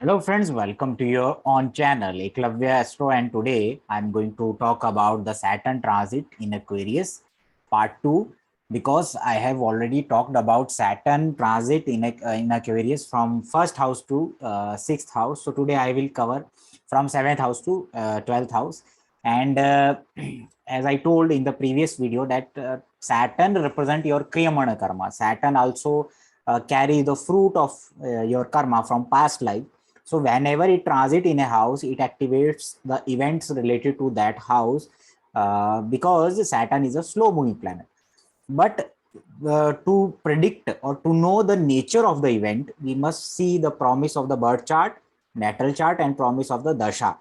Hello friends, welcome to your on channel Eklavya Astro, and today I'm going to talk about the Saturn transit in Aquarius part 2, because I have already talked about Saturn transit in Aquarius from first house to sixth house. So today I will cover from seventh house to 12th house. And as I told in the previous video that Saturn represent your Kriyamana karma. Saturn also carry the fruit of your karma from past life. So whenever it transit in a house, it activates the events related to that house, because Saturn is a slow moving planet. But to predict or to know the nature of the event, we must see the promise of the birth chart, natal chart, and promise of the dasha.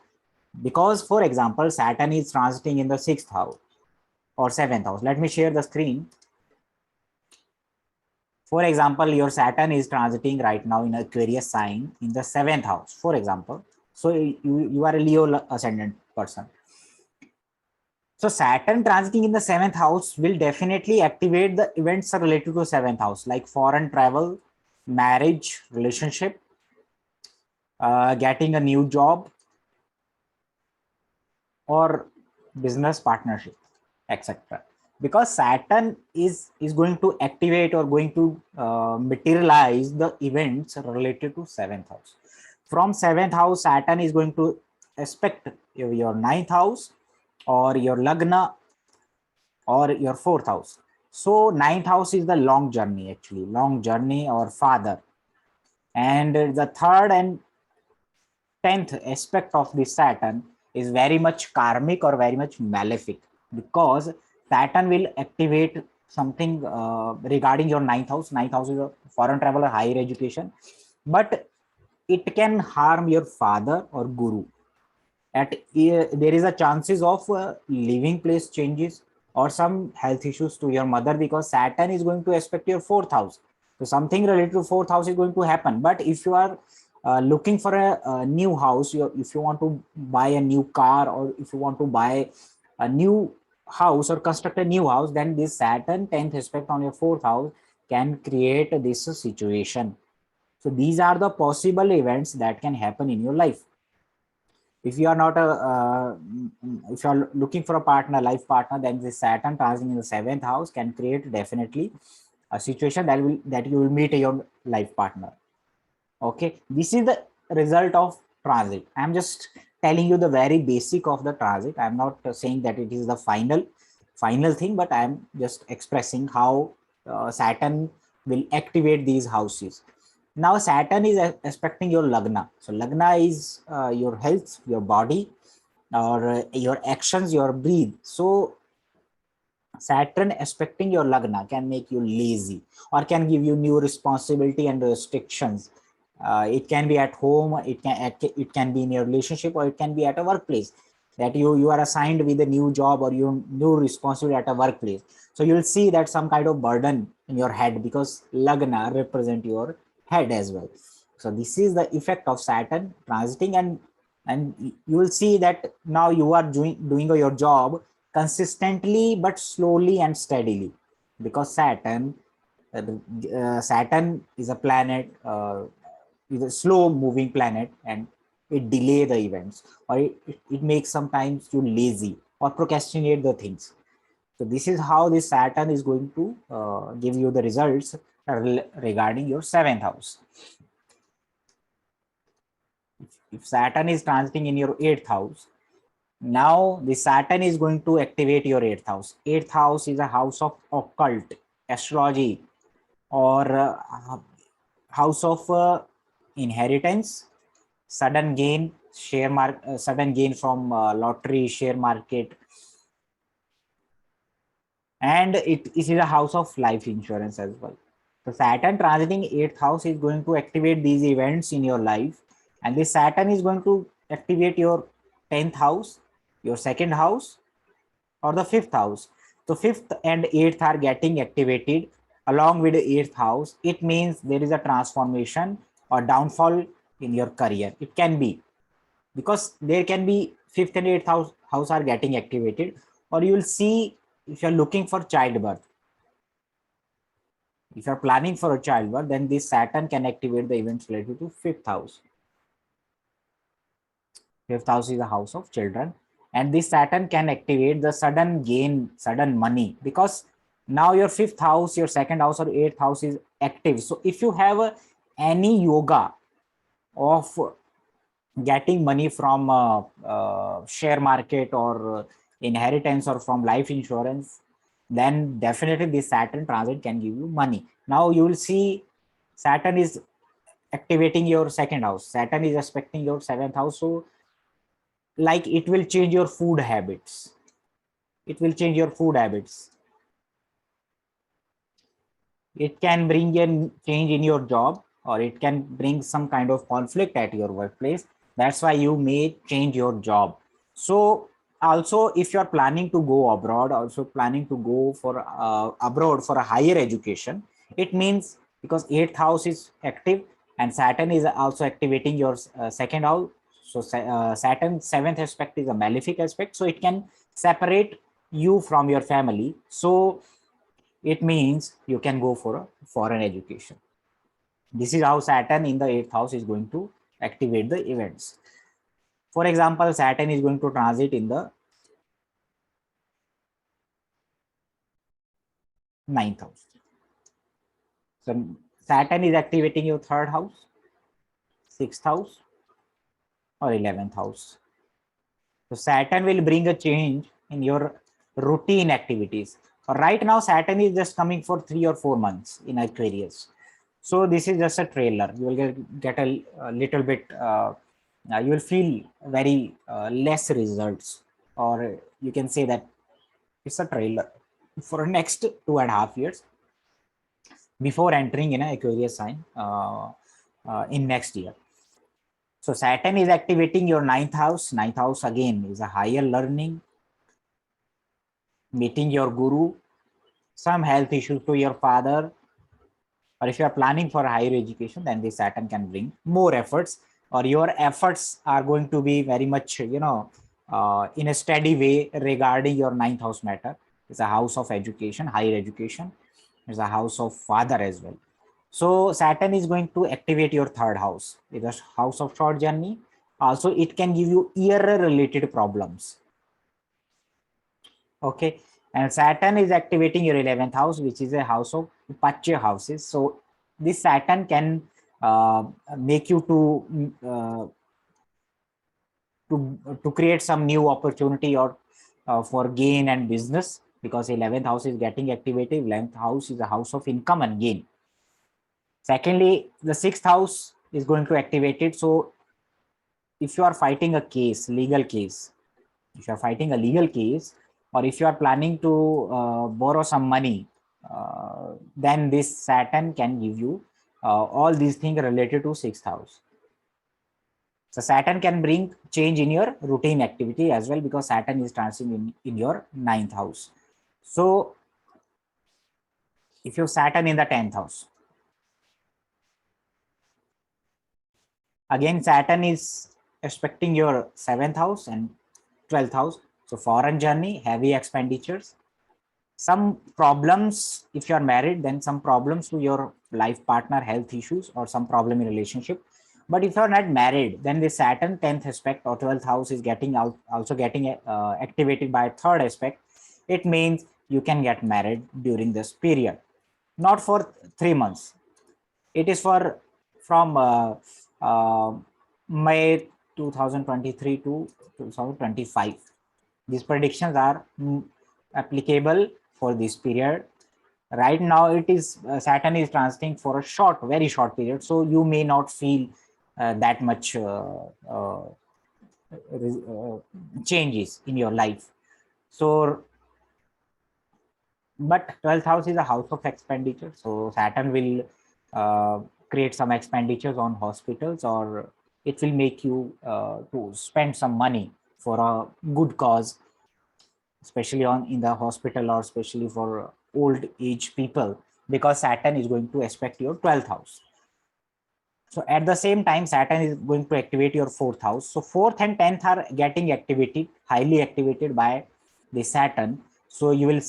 Because, for example, Saturn is transiting in the sixth house or seventh house. Let me share the screen. For example, your Saturn is transiting right now in Aquarius sign in the seventh house, for example. So you are a Leo ascendant person. So Saturn transiting in the seventh house will definitely activate the events related to seventh house, like foreign travel, marriage, relationship, getting a new job, or business partnership, etc. Because Saturn is going to activate or going to materialize the events related to seventh house. From seventh house, Saturn is going to aspect your ninth house or your lagna or your fourth house. So ninth house is the long journey, actually long journey or father, and the third and 10th aspect of the Saturn is very much karmic or very much malefic, because Saturn will activate something regarding your ninth house. Ninth house is a foreign travel or higher education, but it can harm your father or guru. There is a chances of living place changes or some health issues to your mother, because Saturn is going to aspect your fourth house. So something related to fourth house is going to happen. But if you are looking for a new house, if you want to buy a new car, or if you want to buy a new house or construct a new house, then this Saturn 10th aspect on your fourth house can create this situation. So these are the possible events that can happen in your life. If you are not a if you are looking for a partner, life partner, then the Saturn transit in the seventh house can create definitely a situation that you will meet your life partner. Okay, this is the result of transit. I'm just telling you the very basic of the transit. I'm not saying that it is the final thing, but I'm just expressing how Saturn will activate these houses. Now Saturn is aspecting your lagna. So lagna is your health, your body, or your actions, your breathe. So Saturn aspecting your lagna can make you lazy or can give you new responsibility and restrictions. It can be at home, it can be in your relationship, or it can be at a workplace, that you are assigned with a new job or your new responsibility at a workplace. So you'll see that some kind of burden in your head, because lagna represent your head as well. So this is the effect of Saturn transiting, and you will see that now you are doing your job consistently but slowly and steadily, because Saturn is a planet, is a slow moving planet, and it delay the events, or it makes sometimes you lazy or procrastinate the things. So this is how this Saturn is going to give you the results regarding your seventh house. If Saturn is transiting in your eighth house, now the Saturn is going to activate your eighth house. Eighth house is a house of occult, astrology, or house of inheritance, sudden gain, sudden gain from lottery, share market, and it is a house of life insurance as well. So Saturn transiting eighth house is going to activate these events in your life, and this Saturn is going to activate your 10th house, your second house, or the fifth house. So fifth and eighth are getting activated along with the eighth house. It means there is a transformation or downfall in your career. It can be because there can be fifth and eighth house are getting activated, or you will see if you're looking for childbirth. If you're planning for a childbirth, then this Saturn can activate the events related to fifth house. Fifth house is a house of children, and this Saturn can activate the sudden gain, sudden money, because now your fifth house, your second house, or eighth house is active. So if you have any yoga of getting money from share market or inheritance or from life insurance, then definitely this Saturn transit can give you money. Now you will see Saturn is activating your second house. Saturn is aspecting your seventh house. So like it will change your food habits. It will change your food habits. It can bring a change in your job, or it can bring some kind of conflict at your workplace. That's why you may change your job. So also, if you're planning to go abroad, also planning to go for abroad for a higher education, it means, because eighth house is active and Saturn is also activating your second house. So Saturn seventh aspect is a malefic aspect, so it can separate you from your family. So it means you can go for a foreign education. This is how Saturn in the eighth house is going to activate the events. For example, Saturn is going to transit in the ninth house. So Saturn is activating your third house, sixth house, or 11th house. So Saturn will bring a change in your routine activities. Right now, Saturn is just coming for 3 or 4 months in Aquarius. So this is just a trailer. You will get a little bit, you will feel very less results, or you can say that it's a trailer for next 2.5 years before entering in an Aquarius sign in next year. So Saturn is activating your ninth house. Ninth house again is a higher learning, meeting your guru, some health issues to your father, or if you are planning for higher education, then this Saturn can bring more efforts, or your efforts are going to be very much, in a steady way regarding your ninth house matter. It's a house of education, higher education. It's a house of father as well. So Saturn is going to activate your third house. It's a house of short journey. Also, it can give you ear-related problems. Okay, and Saturn is activating your 11th house, which is a house of Pacha houses. So this Saturn can make you to create some new opportunity, or for gain and business, because 11th house is getting activated. 11th house is a house of income and gain. Secondly, the sixth house is going to activate it. So if you are fighting a case, legal case, if you are fighting a legal case, or if you are planning to borrow some money, then this Saturn can give you all these things related to sixth house. So Saturn can bring change in your routine activity as well, because Saturn is transiting in your ninth house. So if you Saturn in the 10th house, again Saturn is expecting your 7th house and 12th house. So foreign journey, heavy expenditures, some problems. If you are married, then some problems to your life partner, health issues, or some problem in relationship. But if you are not married, then the Saturn 10th aspect or 12th house is getting out, also getting activated by third aspect. It means you can get married during this period, not for 3 months. It is for from uh, May 2023 to 2025. These predictions are applicable for this period. Right now, it is Saturn is transiting for a short, very short period, so you may not feel that much changes in your life. So, but 12th house is a house of expenditure, so Saturn will create some expenditures on hospitals, or it will make you to spend some money for a good cause, especially on in the hospital, or especially for old age people, because Saturn is going to aspect your 12th house. So at the same time, Saturn is going to activate your fourth house. So fourth and 10th are getting activated, highly activated by the Saturn. So you will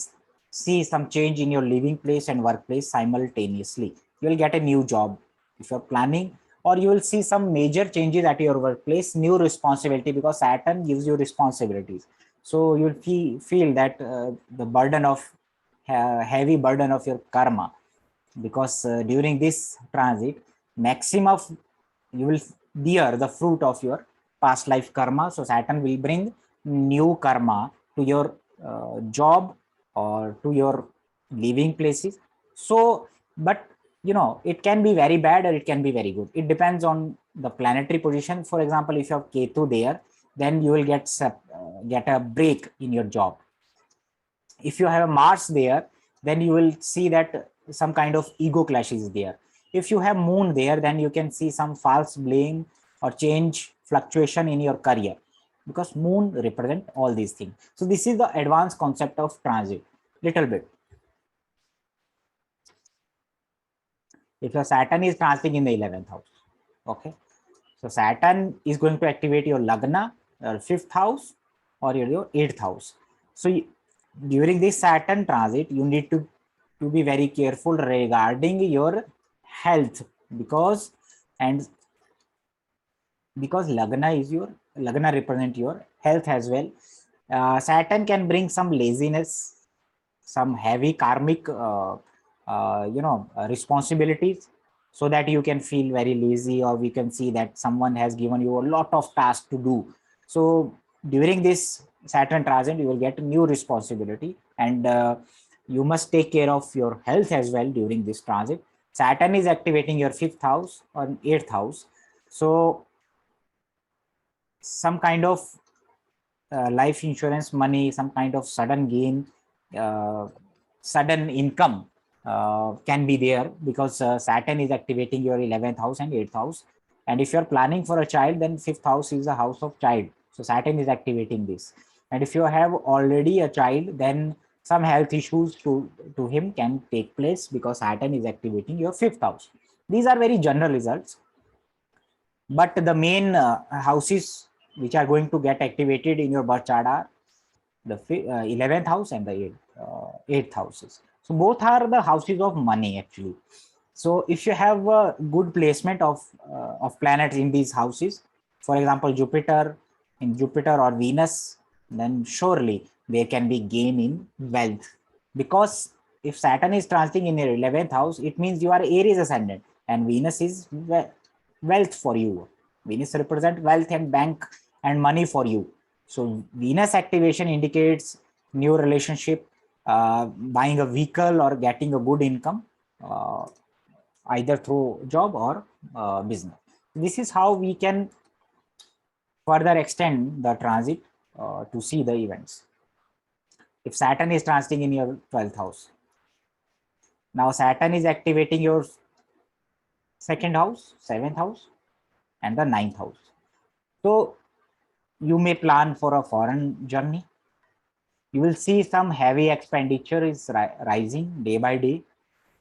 see some change in your living place and workplace simultaneously. You will get a new job. If you're planning or you will see some major changes at your workplace, new responsibility, because Saturn gives you responsibilities. So you'll feel that the burden of heavy burden of your karma, because during this transit, maximum of you will bear the fruit of your past life karma. So Saturn will bring new karma to your job or to your living places. So, but you know, it can be very bad or it can be very good. It depends on the planetary position. For example, if you have Ketu there, then you will get a break in your job. If you have a Mars there, then you will see that some kind of ego clash is there. If you have Moon there, then you can see some false blame or change fluctuation in your career, because Moon represent all these things. So this is the advanced concept of transit, little bit. If your Saturn is transiting in the 11th house, okay, so Saturn is going to activate your Lagna, your 5th house, or your 8th house. So during this Saturn transit, you need to be very careful regarding your health, because Lagna represent your health as well. Saturn can bring some laziness, some heavy karmic responsibilities, so that you can feel very lazy, or we can see that someone has given you a lot of tasks to do. So during this Saturn transit, you will get new responsibility, and you must take care of your health as well during this transit. Saturn is activating your 5th house or 8th house. So some kind of life insurance money, some kind of sudden gain, sudden income can be there, because Saturn is activating your 11th house and 8th house. And if you're planning for a child, then 5th house is the house of child. So Saturn is activating this. And if you have already a child, then some health issues to him can take place, because Saturn is activating your 5th house. These are very general results. But the main houses which are going to get activated in your birth chart are the 11th house and the 8th houses. So both are the houses of money actually. So if you have a good placement of planets in these houses, for example, Jupiter or Venus, then surely there can be gain in wealth. Because if Saturn is transiting in your 11th house, it means you are Aries ascendant, and Venus is wealth for you. Venus represents wealth and bank and money for you. So Venus activation indicates new relationship, buying a vehicle or getting a good income, either through job or business. This is how we can further extend the transit to see the events. If Saturn is transiting in your 12th house, now Saturn is activating your 2nd house, 7th house, and the 9th house. So you may plan for a foreign journey. You will see some heavy expenditure is rising day by day,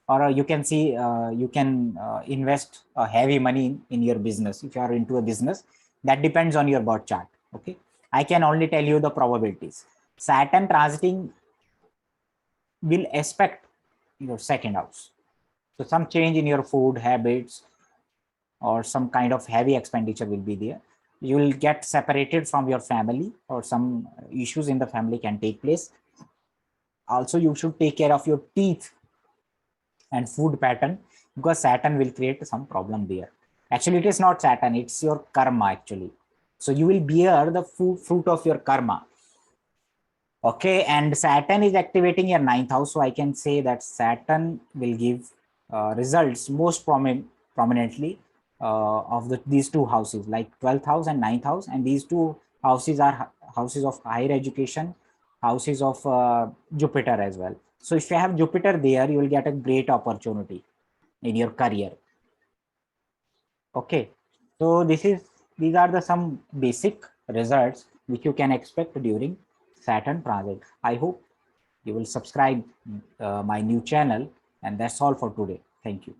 or you can see you can invest heavy money in your business. If you are into a business, that depends on your birth chart. Okay, I can only tell you the probabilities. Saturn transiting will aspect your 2nd house. So some change in your food habits or some kind of heavy expenditure will be there. You will get separated from your family, or some issues in the family can take place. Also, you should take care of your teeth and food pattern, because Saturn will create some problem there. Actually, it is not Saturn, it's your karma actually. So you will bear the fruit of your karma. Okay, and Saturn is activating your 9th house. So I can say that Saturn will give results most prominently of these two houses, like 12th house and 9th house. And these two houses are houses of higher education, houses of Jupiter as well. So if you have Jupiter there, you will get a great opportunity in your career. Okay, so these are the some basic results which you can expect during Saturn transit. I hope you will subscribe my new channel, and that's all for today. Thank you.